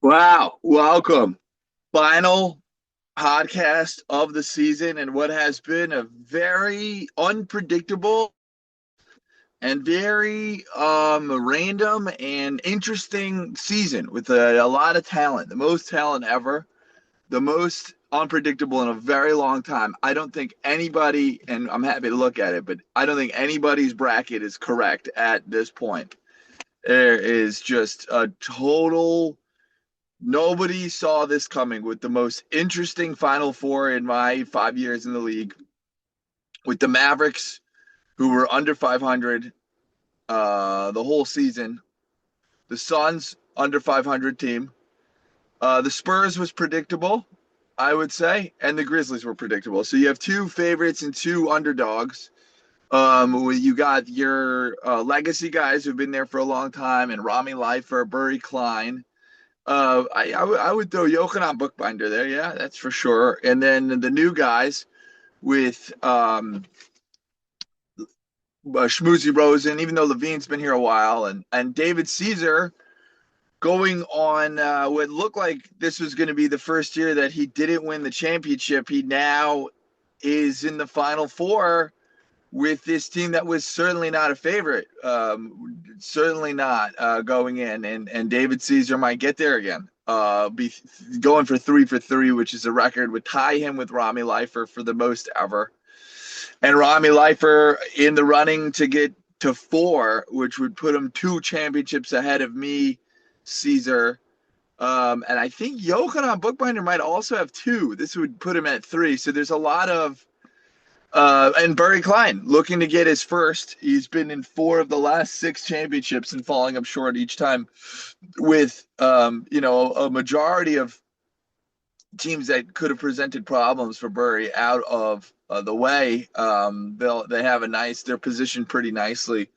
Wow, welcome. Final podcast of the season and what has been a very unpredictable and very random and interesting season with a lot of talent, the most talent ever, the most unpredictable in a very long time. I don't think anybody, and I'm happy to look at it, but I don't think anybody's bracket is correct at this point. There is just a total. Nobody saw this coming with the most interesting Final Four in my 5 years in the league, with the Mavericks, who were under 500 the whole season, the Suns, under 500 team. The Spurs was predictable, I would say, and the Grizzlies were predictable. So you have two favorites and two underdogs. You got your legacy guys who've been there for a long time, and Rami Leifer, Burry Klein. I would throw Johan Bookbinder there, yeah, that's for sure. And then the new guys with Schmoozy Rosen, even though Levine's been here a while, and David Caesar going on what looked like this was going to be the first year that he didn't win the championship. He now is in the Final Four with this team that was certainly not a favorite, certainly not going in, and David Caesar might get there again. Be going for three, which is a record, would tie him with Rami Leifer for the most ever, and Rami Leifer in the running to get to four, which would put him two championships ahead of me, Caesar. And I think Johan Bookbinder might also have two. This would put him at three. So there's a lot of and Burry Klein looking to get his first. He's been in four of the last six championships and falling up short each time with, a majority of teams that could have presented problems for Burry out of the way. They have they're positioned pretty nicely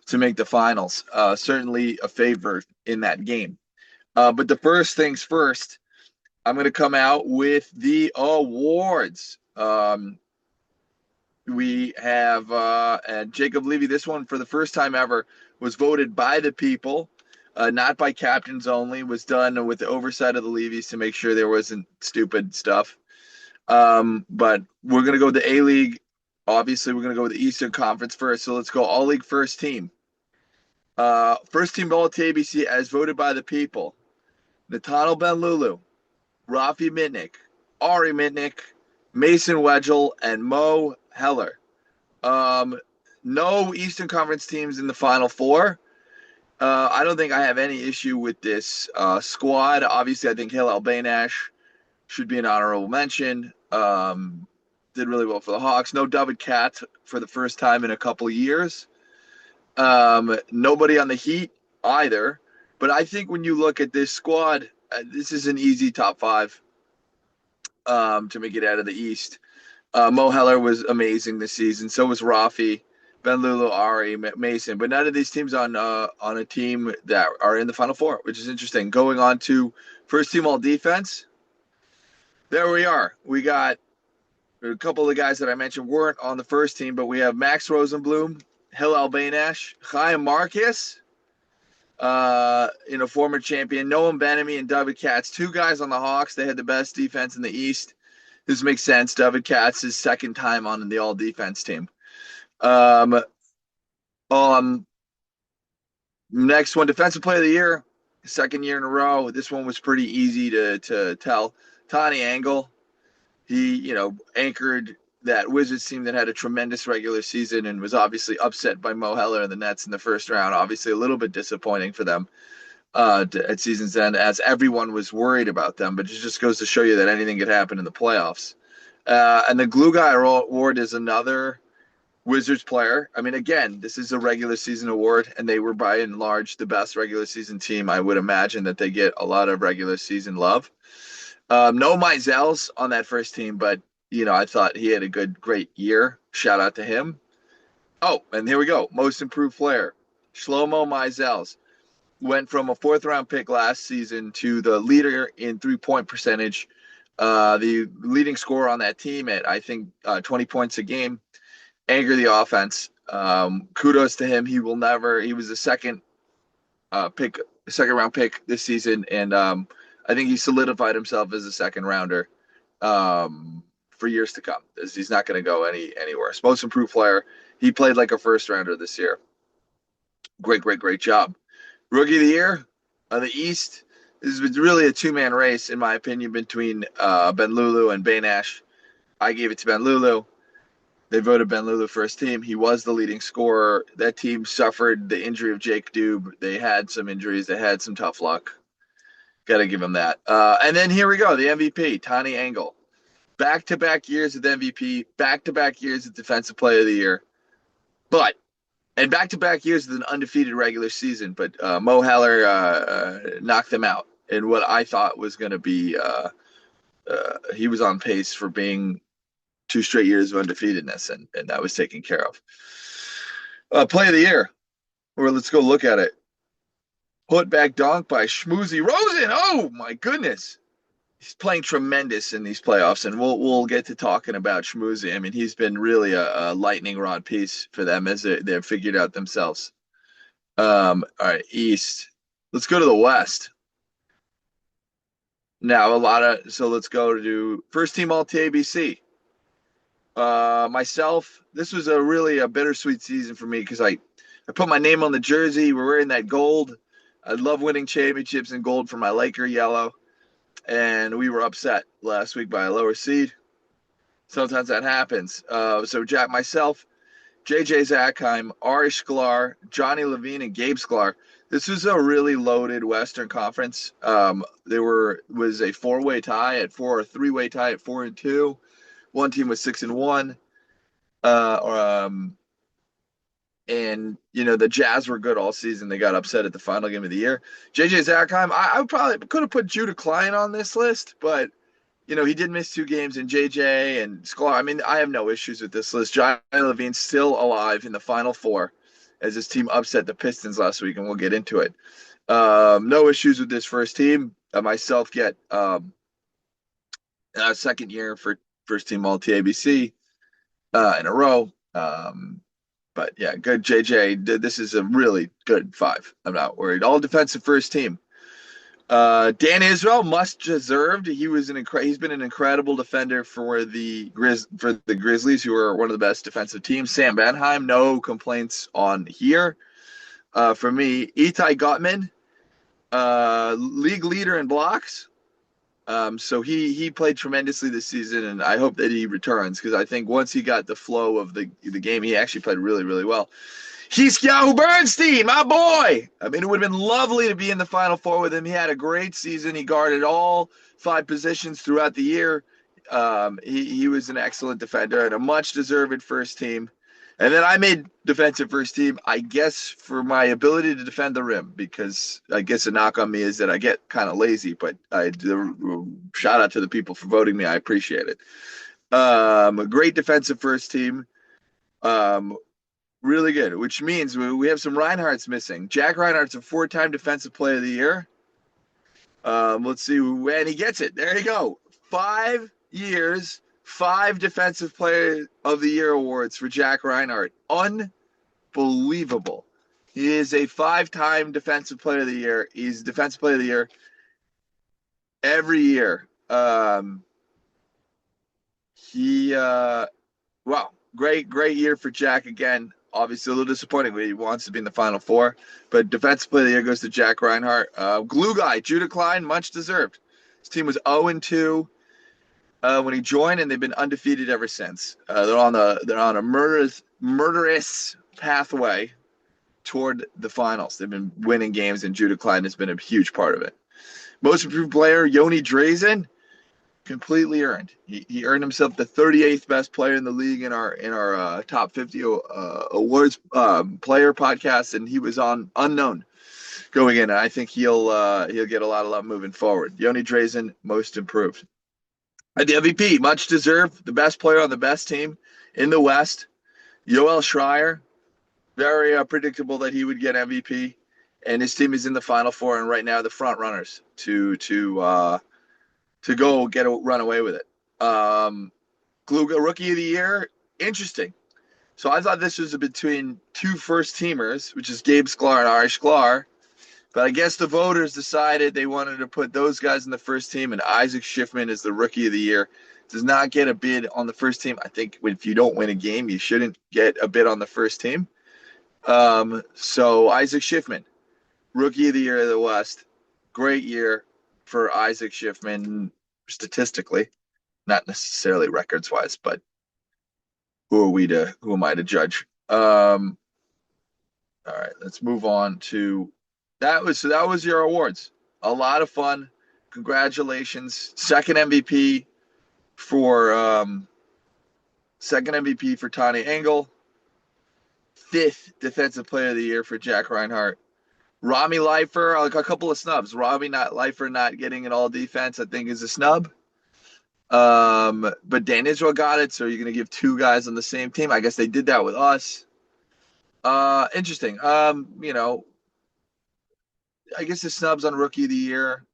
to make the finals. Certainly a favorite in that game. But the first things first, I'm going to come out with the awards. We have Jacob Levy. This one, for the first time ever, was voted by the people, not by captains only. Was done with the oversight of the Levies to make sure there wasn't stupid stuff. But we're going to go with the A League. Obviously, we're going to go with the Eastern Conference first. So let's go All League first team. First team All ABC as voted by the people: Nathaniel Ben-Lulu, Rafi Mitnick, Ari Mitnick, Mason Wedgel, and Mo Heller. Um, no Eastern Conference teams in the Final Four. I don't think I have any issue with this squad. Obviously, I think Hillel Baynash should be an honorable mention. Did really well for the Hawks. No David Katz for the first time in a couple of years. Nobody on the Heat either. But I think when you look at this squad, this is an easy top five to make it out of the East. Mo Heller was amazing this season. So was Rafi, Ben Lulu, Ari, Mason. But none of these teams on a team that are in the Final Four, which is interesting. Going on to first team All Defense. There we are. We got a couple of the guys that I mentioned weren't on the first team, but we have Max Rosenblum, Hillel Baynash, Chaim Marcus, former champion, Noam Benamy, and David Katz. Two guys on the Hawks. They had the best defense in the East. This makes sense. David Katz is second time on the all defense team. Um, Next one, defensive player of the year, second year in a row. This one was pretty easy to tell. Tony Angle, he anchored that Wizards team that had a tremendous regular season and was obviously upset by Mo Heller and the Nets in the first round. Obviously, a little bit disappointing for them at season's end, as everyone was worried about them. But it just goes to show you that anything could happen in the playoffs. And the Glue Guy Award is another Wizards player. I mean, again, this is a regular season award, and they were by and large the best regular season team. I would imagine that they get a lot of regular season love. No Mizell's on that first team, but I thought he had a great year. Shout out to him. Oh, and here we go. Most improved player, Shlomo Mizell's. Went from a fourth round pick last season to the leader in 3-point percentage, the leading scorer on that team at, I think, 20 points a game. Anchor the offense. Kudos to him. He was a second round pick this season, and I think he solidified himself as a second rounder for years to come. He's not going to go anywhere. Most improved player. He played like a first rounder this year. Great job. Rookie of the year on the East. This is really a two-man race, in my opinion, between Ben Lulu and Baynash. I gave it to Ben Lulu. They voted Ben Lulu first team. He was the leading scorer. That team suffered the injury of Jake Dube. They had some injuries. They had some tough luck. Got to give him that. And then here we go, the MVP, Tony Angle. Back-to-back years with MVP, back-to-back years with Defensive Player of the Year. And back-to-back years with an undefeated regular season. But Mo Heller knocked them out in what I thought was going to be he was on pace for being 2 straight years of undefeatedness, and that was taken care of. Play of the year, or let's go look at it. Put back dunk by Schmoozy Rosen. Oh my goodness, he's playing tremendous in these playoffs, and we'll get to talking about Schmoozy. I mean, he's been really a lightning rod piece for them as they've figured out themselves. All right, East. Let's go to the West. Now let's go to first team All TABC. Myself, this was really a bittersweet season for me because I put my name on the jersey. We're wearing that gold. I love winning championships in gold for my Laker yellow. And we were upset last week by a lower seed. Sometimes that happens. So Jack, myself, JJ Zackheim, Ari Sklar, Johnny Levine, and Gabe Sklar. This was a really loaded Western Conference. There was a 4-way tie at 4, or a 3-way tie at 4-2. One team was 6-1. And the Jazz were good all season. They got upset at the final game of the year. JJ Zackheim, I probably could have put Judah Klein on this list, but he did miss 2 games, and JJ and Sklar. I mean, I have no issues with this list. Johnny Levine's still alive in the Final Four as his team upset the Pistons last week, and we'll get into it. No issues with this first team. Myself get second year for first team All TABC in a row. But yeah, good JJ. This is a really good 5. I'm not worried. All defensive first team. Dan Israel, much deserved. He's been an incredible defender for the Grizzlies, who are one of the best defensive teams. Sam Benheim, no complaints on here. For me, Itai Gottman, league leader in blocks. So he played tremendously this season, and I hope that he returns because I think once he got the flow of the game, he actually played really, really well. He's Yahoo Bernstein, my boy. I mean, it would have been lovely to be in the Final Four with him. He had a great season. He guarded all 5 positions throughout the year. He was an excellent defender and a much-deserved first team. And then I made defensive first team, I guess, for my ability to defend the rim, because I guess a knock on me is that I get kind of lazy, but shout out to the people for voting me. I appreciate it. A great defensive first team. Really good, which means we have some Reinhardts missing. Jack Reinhardt's a 4-time Defensive Player of the Year. Let's see when he gets it. There you go. 5 years, 5 Defensive Player of the Year awards for Jack Reinhardt. Unbelievable. He is a 5-time Defensive Player of the Year. He's Defensive Player of the Year every year. Wow, great year for Jack again. Obviously a little disappointing. He wants to be in the Final Four, but Defensive Player of the Year goes to Jack Reinhardt. Glue guy, Judah Klein, much deserved. His team was 0-2 when he joined, and they've been undefeated ever since. They're on a murderous pathway toward the finals. They've been winning games, and Judah Klein has been a huge part of it. Most improved player, Yoni Drazen, completely earned. He earned himself the 38th best player in the league in our top 50 awards player podcast, and he was on unknown going in. I think he'll get a lot of love moving forward. Yoni Drazen, most improved. At the MVP, much deserved, the best player on the best team in the West, Yoel Schreier. Very predictable that he would get MVP, and his team is in the Final Four, and right now the front runners to go run away with it. Gluga Rookie of the Year, interesting. So I thought this was between 2 first teamers, which is Gabe Sklar and Ari Sklar. But I guess the voters decided they wanted to put those guys in the first team, and Isaac Schiffman is the rookie of the year. Does not get a bid on the first team. I think if you don't win a game, you shouldn't get a bid on the first team. So Isaac Schiffman, rookie of the year of the West. Great year for Isaac Schiffman statistically, not necessarily records wise, but who am I to judge? All right, let's move on to that was your awards. A lot of fun. Congratulations. For second MVP for Tony Engel. Fifth defensive player of the year for Jack Reinhart. Rami Leifer, like a couple of snubs. Leifer not getting an all defense, I think, is a snub. But Dan Israel got it, so you're gonna give two guys on the same team. I guess they did that with us. Interesting. I guess the snubs on rookie of the year,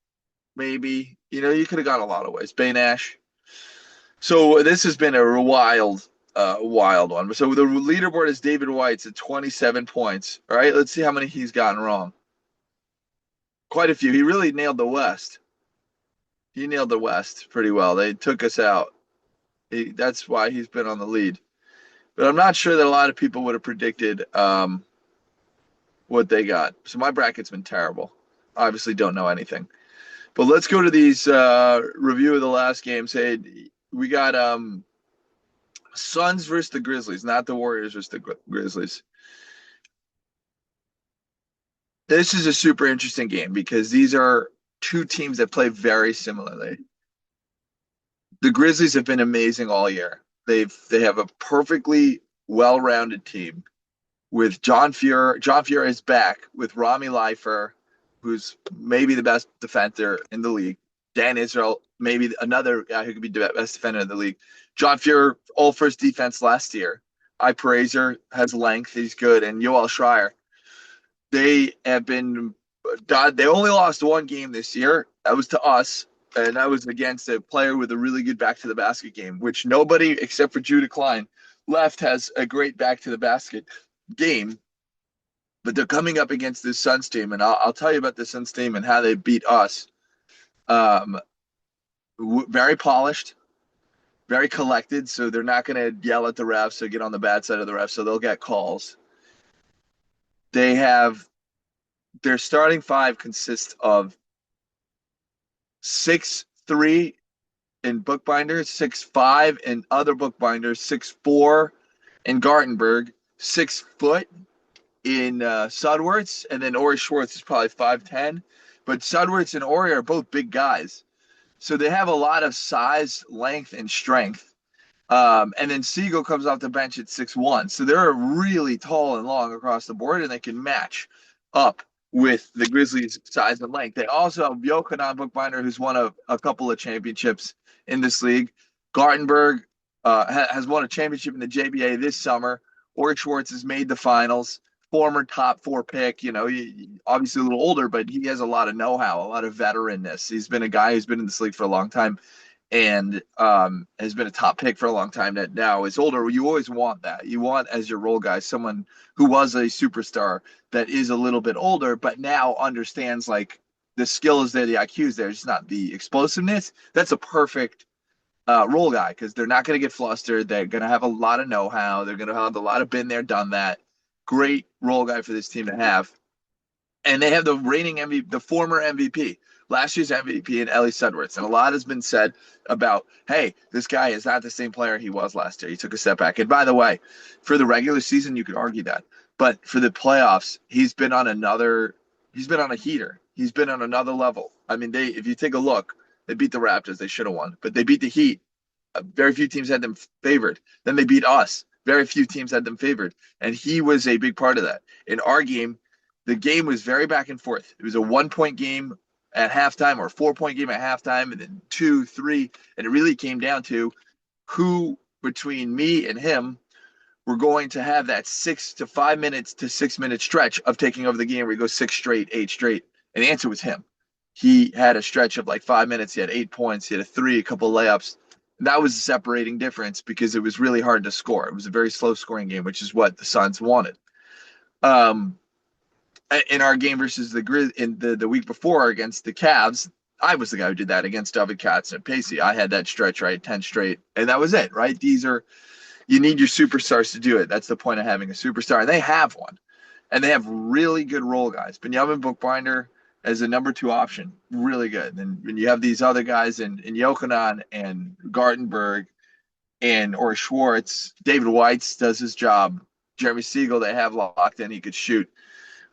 maybe. You could have gone a lot of ways. Bay Nash. So this has been a wild one. So the leaderboard is David White's at 27 points. All right, let's see how many he's gotten wrong. Quite a few. He really nailed the West. He nailed the West pretty well. They took us out. That's why he's been on the lead. But I'm not sure that a lot of people would have predicted what they got. So my bracket's been terrible. Obviously don't know anything. But let's go to these review of the last games. Hey, we got Suns versus the Grizzlies, not the Warriors versus the Grizzlies. This is a super interesting game because these are two teams that play very similarly. The Grizzlies have been amazing all year. They have a perfectly well-rounded team with John Fuhrer. John Fuhrer is back with Rami Leifer, who's maybe the best defender in the league. Dan Israel, maybe another guy who could be the best defender in the league. John Fuhrer, all first defense last year. Ike Prazer has length. He's good. And Yoel Schreier. They only lost one game this year. That was to us. And that was against a player with a really good back to the basket game, which nobody except for Judah Klein left has a great back to the basket game. But they're coming up against this Suns team, and I'll tell you about the Suns team and how they beat us. Very polished, very collected, so they're not going to yell at the refs or get on the bad side of the refs, so they'll get calls. Their starting five consists of 6'3" in bookbinders, 6'5" in other bookbinders, 6'4" in Gartenberg, 6 foot in Sudworth, and then Ori Schwartz is probably 5'10". But Sudworth and Ori are both big guys. So they have a lot of size, length, and strength. And then Siegel comes off the bench at 6'1". So they're really tall and long across the board, and they can match up with the Grizzlies' size and length. They also have Johanan Bookbinder, who's won a couple of championships in this league. Gartenberg has won a championship in the JBA this summer. Ori Schwartz has made the finals. Former top 4 pick, obviously a little older, but he has a lot of know-how, a lot of veteranness. He's been a guy who's been in this league for a long time and has been a top pick for a long time that now is older. You always want that. You want as your role guy someone who was a superstar that is a little bit older, but now understands like the skill is there, the IQ is there, just not the explosiveness. That's a perfect role guy because they're not going to get flustered. They're going to have a lot of know-how. They're going to have a lot of been there, done that. Great role guy for this team to have. And they have the reigning MVP, the former MVP, last year's MVP in Ellie Sudworth. And a lot has been said about, hey, this guy is not the same player he was last year. He took a step back. And by the way, for the regular season, you could argue that. But for the playoffs, he's been on a heater. He's been on another level. I mean, if you take a look, they beat the Raptors. They should have won. But they beat the Heat. Very few teams had them favored. Then they beat us. Very few teams had them favored. And he was a big part of that. In our game, the game was very back and forth. It was a 1-point game at halftime or a 4-point game at halftime and then 2, 3. And it really came down to who between me and him were going to have that 6 to 5 minutes to 6 minute stretch of taking over the game where he goes 6 straight, 8 straight. And the answer was him. He had a stretch of like 5 minutes. He had 8 points. He had a 3, a couple of layups. That was a separating difference because it was really hard to score. It was a very slow scoring game, which is what the Suns wanted. in our game versus the Grizz in the week before against the Cavs. I was the guy who did that against David Katz and Pacey. I had that stretch, right? 10 straight. And that was it, right? You need your superstars to do it. That's the point of having a superstar. And they have one. And they have really good role guys. Benjamin Bookbinder as a number two option, really good. And you have these other guys in Yochanan and Gartenberg and or Schwartz. David White does his job. Jeremy Siegel, they have locked in. He could shoot.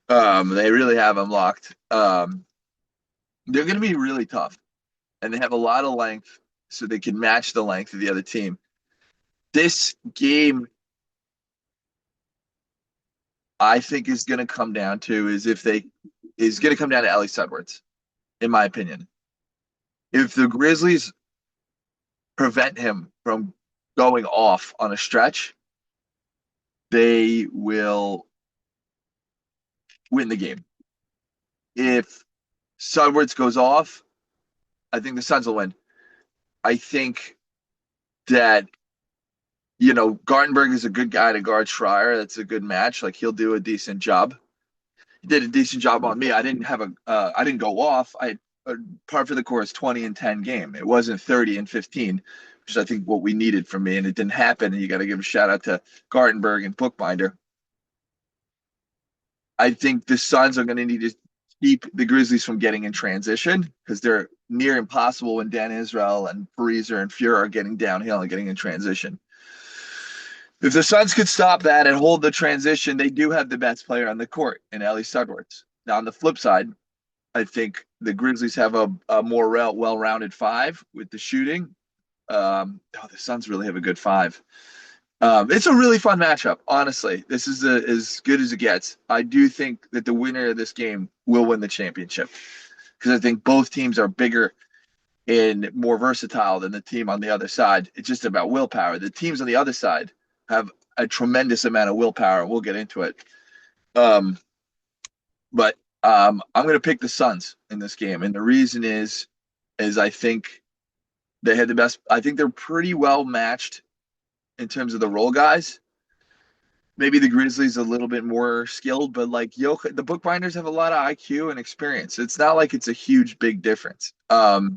They really have him locked. They're going to be really tough, and they have a lot of length, so they can match the length of the other team. This game, I think, is going to come down to Ellie Sudwards, in my opinion. If the Grizzlies prevent him from going off on a stretch, they will win the game. If Sudwards goes off, I think the Suns will win. I think that Gartenberg is a good guy to guard Schreier. That's a good match. Like he'll do a decent job. He did a decent job on me. I didn't go off. I par for the course 20 and 10 game. It wasn't 30 and 15, which is I think what we needed from me, and it didn't happen. And you got to give a shout out to Gartenberg and Bookbinder. I think the Suns are going to need to keep the Grizzlies from getting in transition because they're near impossible when Dan Israel and Pariser and Fuhrer are getting downhill and getting in transition. If the Suns could stop that and hold the transition, they do have the best player on the court in Ellie Sudwards. Now, on the flip side, I think the Grizzlies have a more well-rounded five with the shooting. The Suns really have a good five. It's a really fun matchup, honestly. This is as good as it gets. I do think that the winner of this game will win the championship because I think both teams are bigger and more versatile than the team on the other side. It's just about willpower. The teams on the other side have a tremendous amount of willpower, and we'll get into it. But I'm going to pick the Suns in this game, and the reason is I think they had the best. I think they're pretty well matched in terms of the role guys. Maybe the Grizzlies a little bit more skilled, but like the Bookbinders have a lot of IQ and experience. It's not like it's a huge big difference. But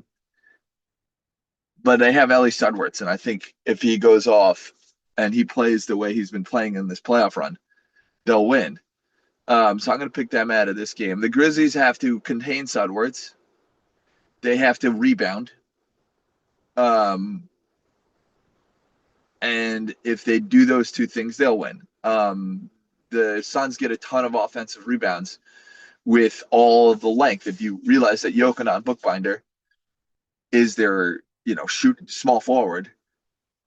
they have Ellie Sudwards, and I think if he goes off and he plays the way he's been playing in this playoff run, they'll win. So I'm going to pick them out of this game. The Grizzlies have to contain Sudwards. They have to rebound. And if they do those two things, they'll win. The Suns get a ton of offensive rebounds with all of the length. If you realize that Yochanan Bookbinder is their, shoot small forward,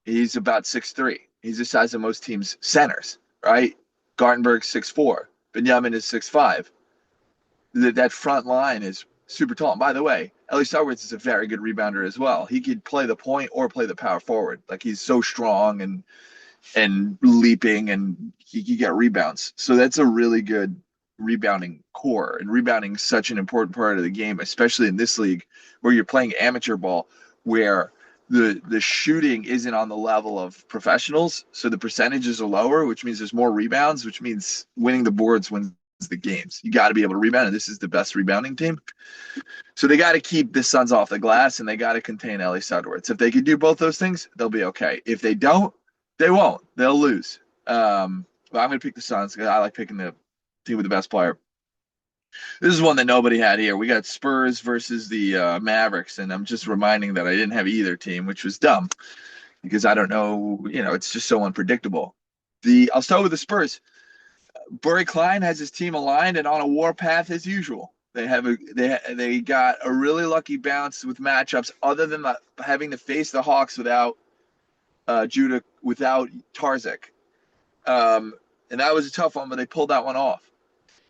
he's about 6'3". He's the size of most teams' centers, right? Gartenberg 6'4". Benjamin is 6'5". That front line is super tall. And by the way, Ellie Sudwards is a very good rebounder as well. He could play the point or play the power forward. Like he's so strong and leaping, and he can get rebounds. So that's a really good rebounding core. And rebounding is such an important part of the game, especially in this league where you're playing amateur ball, where the shooting isn't on the level of professionals. So the percentages are lower, which means there's more rebounds, which means winning the boards wins the games. You got to be able to rebound, and this is the best rebounding team. So they got to keep the Suns off the glass, and they got to contain Ellie Sudwards. If they can do both those things, they'll be okay. If they don't, they won't. They'll lose. But I'm going to pick the Suns because I like picking the team with the best player. This is one that nobody had here. We got Spurs versus the Mavericks, and I'm just reminding that I didn't have either team, which was dumb because I don't know. It's just so unpredictable. I'll start with the Spurs. Burry Klein has his team aligned and on a warpath as usual. They got a really lucky bounce with matchups, other than having to face the Hawks without Judah, without Tarzik, and that was a tough one, but they pulled that one off.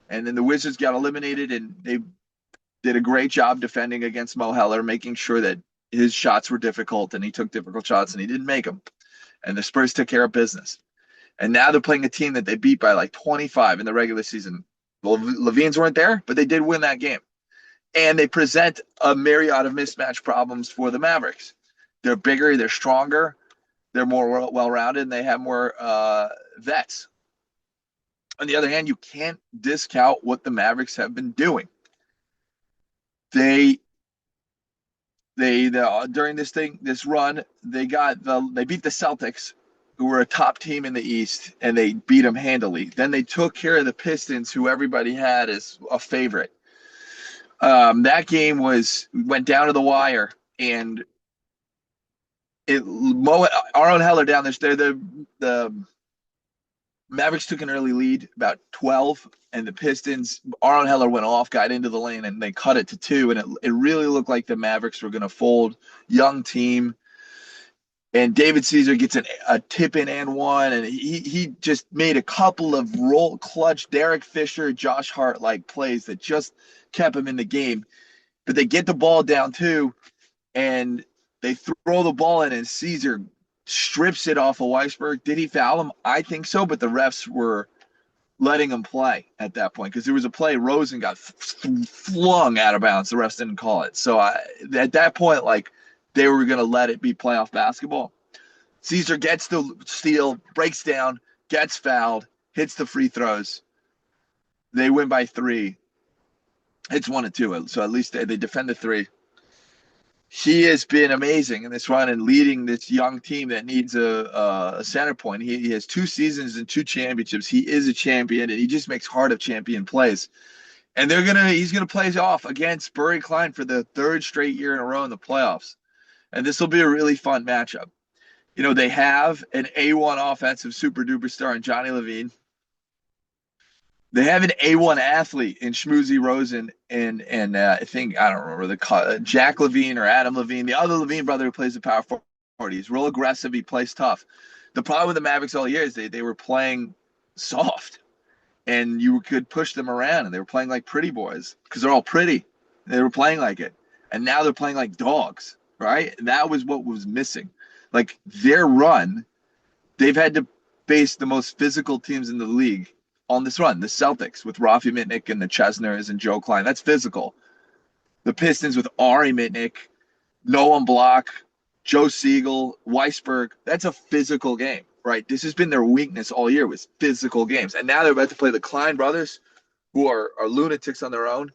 And then the Wizards got eliminated, and they did a great job defending against Mo Heller, making sure that his shots were difficult, and he took difficult shots, and he didn't make them. And the Spurs took care of business. And now they're playing a team that they beat by like 25 in the regular season. Well, Levine's weren't there, but they did win that game. And they present a myriad of mismatch problems for the Mavericks. They're bigger, they're stronger, they're more well-rounded, and they have more vets. On the other hand, you can't discount what the Mavericks have been doing. They during this run, they beat the Celtics, who were a top team in the East, and they beat them handily. Then they took care of the Pistons, who everybody had as a favorite. That game went down to the wire, and Aaron Heller down there. The Mavericks took an early lead, about 12, and the Pistons, Aaron Heller went off, got into the lane, and they cut it to 2, and it really looked like the Mavericks were going to fold. Young team, and David Caesar gets a tip in and one, and he just made a couple of roll clutch Derek Fisher, Josh Hart like plays that just kept him in the game. But they get the ball down 2, and they throw the ball in, and Caesar strips it off of Weisberg. Did he foul him? I think so, but the refs were letting him play at that point because there was a play Rosen got flung out of bounds. The refs didn't call it. So at that point, like, they were going to let it be playoff basketball. Caesar gets the steal, breaks down, gets fouled, hits the free throws. They win by 3. It's 1-2, so at least they defend the 3. He has been amazing in this run and leading this young team that needs a center point. He has 2 seasons and 2 championships. He is a champion, and he just makes heart of champion plays. And he's gonna play off against Burry Klein for the 3rd straight year in a row in the playoffs. And this will be a really fun matchup. You know, they have an A1 offensive super duper star in Johnny Levine. They have an A1 athlete in Schmoozy Rosen and I think, I don't remember Jack Levine or Adam Levine, the other Levine brother who plays the power forward. He's real aggressive. He plays tough. The problem with the Mavericks all year is they were playing soft, and you could push them around, and they were playing like pretty boys because they're all pretty. They were playing like it, and now they're playing like dogs, right? And that was what was missing. Like, their run, they've had to face the most physical teams in the league on this run. The Celtics with Rafi Mitnick and the Chesners and Joe Klein. That's physical. The Pistons with Ari Mitnick, Noam Block, Joe Siegel, Weisberg. That's a physical game, right? This has been their weakness all year, was physical games. And now they're about to play the Klein brothers, who are lunatics on their own.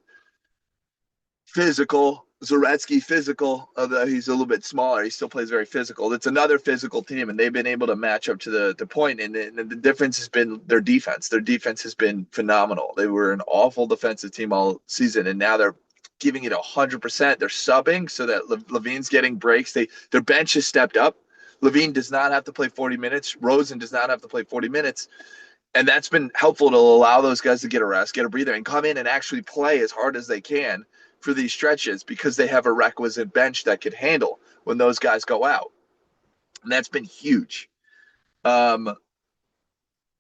Physical. Zaretsky, physical, although he's a little bit smaller. He still plays very physical. It's another physical team, and they've been able to match up to the point. And the difference has been their defense. Their defense has been phenomenal. They were an awful defensive team all season, and now they're giving it 100%. They're subbing so that Levine's getting breaks. Their bench has stepped up. Levine does not have to play 40 minutes. Rosen does not have to play 40 minutes. And that's been helpful to allow those guys to get a rest, get a breather, and come in and actually play as hard as they can for these stretches because they have a requisite bench that could handle when those guys go out. And that's been huge. I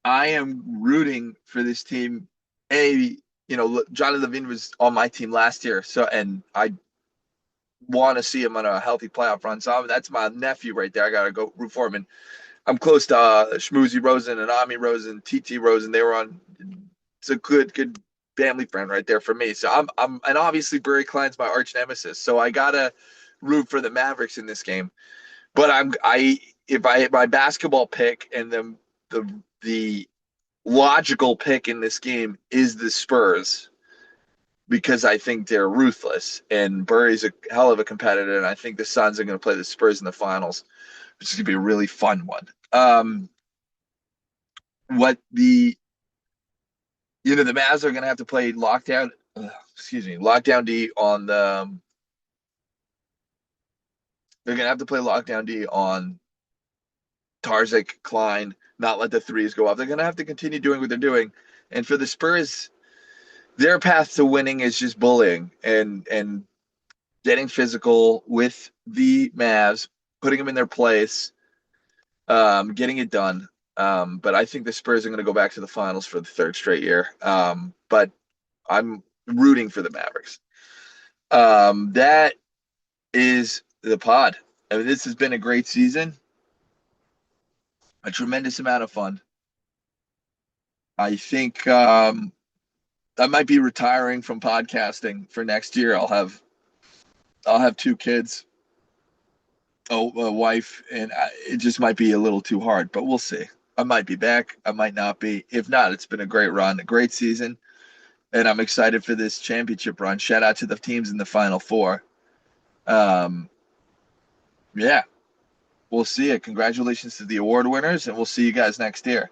am rooting for this team. Johnny Levine was on my team last year, and I want to see him on a healthy playoff run. So that's my nephew right there. I got to go root for him. And I'm close to Schmoozy Rosen and Ami Rosen, TT Rosen. They were on. It's a good family friend right there for me. So I'm and obviously Burry Klein's my arch nemesis. So I gotta root for the Mavericks in this game. But if I hit my basketball pick, and the logical pick in this game is the Spurs, because I think they're ruthless and Burry's a hell of a competitor, and I think the Suns are going to play the Spurs in the finals, which is going to be a really fun one. The Mavs are going to have to play lockdown D on the. They're going to have to play lockdown D on Tarzik, Klein, not let the threes go off. They're going to have to continue doing what they're doing. And for the Spurs, their path to winning is just bullying and getting physical with the Mavs, putting them in their place, getting it done. But I think the Spurs are going to go back to the finals for the 3rd straight year. But I'm rooting for the Mavericks. That is the pod. I mean, this has been a great season, a tremendous amount of fun. I think I might be retiring from podcasting for next year. I'll have 2 kids, a wife, and it just might be a little too hard, but we'll see. I might be back. I might not be. If not, it's been a great run, a great season, and I'm excited for this championship run. Shout out to the teams in the Final Four. Um, yeah, we'll see it. Congratulations to the award winners, and we'll see you guys next year.